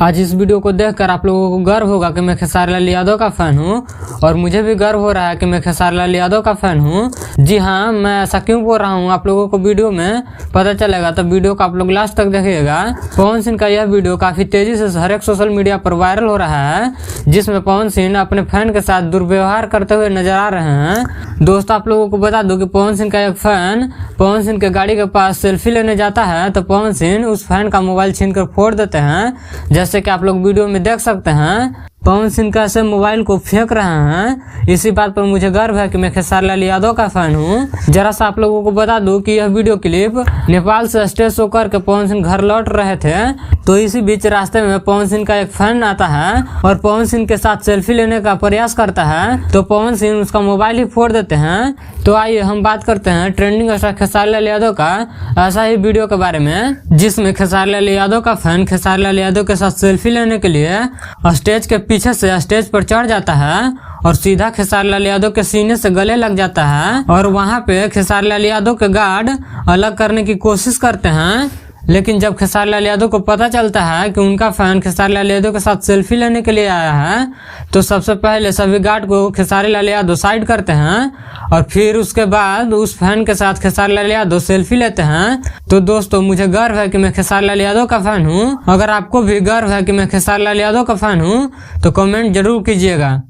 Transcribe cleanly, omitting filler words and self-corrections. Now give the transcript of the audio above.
आज इस वीडियो को देखकर आप लोगों को गर्व होगा कि मैं खेसारी लाल यादव का फैन हूं और मुझे भी गर्व हो रहा है कि मैं खेसारी लाल यादव का फैन हूं। जी हां, मैं ऐसा क्यों बोल रहा हूं आप लोगों को वीडियो में पता चलेगा, तो वीडियो को आप लोग लास्ट तक देखिएगा। पवन सिंह का यह वीडियो काफी तेजी से हर एक सोशल मीडिया पर वायरल हो रहा है, जिसमें पवन सिंह अपने फैन के साथ दुर्व्यवहार करते हुए नजर आ रहे हैं। दोस्तों, आप लोगों को बता दूं कि पवन सिंह का एक फैन पवन सिंह के गाड़ी के पास सेल्फी लेने जाता है तो पवन सिंह उस फैन का मोबाइल छीनकर फोड़ देते हैं। जैसे कि आप लोग वीडियो में देख सकते हैं, पवन सिंह का ऐसे मोबाइल को फेंक रहे हैं। इसी बात पर मुझे गर्व है कि मैं खेसारी लाल यादव का फैन हूं। जरा सा आप लोगों को बता दूं कि यह वीडियो क्लिप नेपाल से स्टेज शो करके पवन सिंह घर लौट रहे थे, तो इसी बीच रास्ते में पवन सिंह का एक फैन आता है और पवन सिंह के साथ सेल्फी लेने का प्रयास करता है, तो पवन सिंह उसका मोबाइल ही फोड़ देते हैं। तो आइए हम बात करते हैं ट्रेंडिंग स्टार खेसारी लाल यादव का ऐसा ही वीडियो के बारे में, जिसमें खेसारी लाल यादव का फैन खेसारी लाल यादव के साथ सेल्फी लेने के लिए स्टेज के पीछे से स्टेज पर चढ़ जाता है और सीधा खेसारी लाल यादव के सीने से गले लग जाता है और वहां पे खेसारी लाल यादव के गार्ड अलग करने की कोशिश करते हैं। लेकिन जब खेसारी लाल यादव को पता चलता है कि उनका फैन खेसारी लाल यादव के साथ सेल्फी लेने के लिए आया है, तो सबसे पहले सभी गार्ड को खेसारी लाल यादव साइड करते हैं और फिर उसके बाद उस फैन के साथ खेसारी लाल यादव सेल्फी लेते हैं। तो दोस्तों, मुझे गर्व है कि मैं खेसारी लाल यादव का फैन हूँ। अगर आपको भी गर्व है कि मैं खेसारी लाल यादव का फैन हूँ तो कमेंट जरूर कीजिएगा।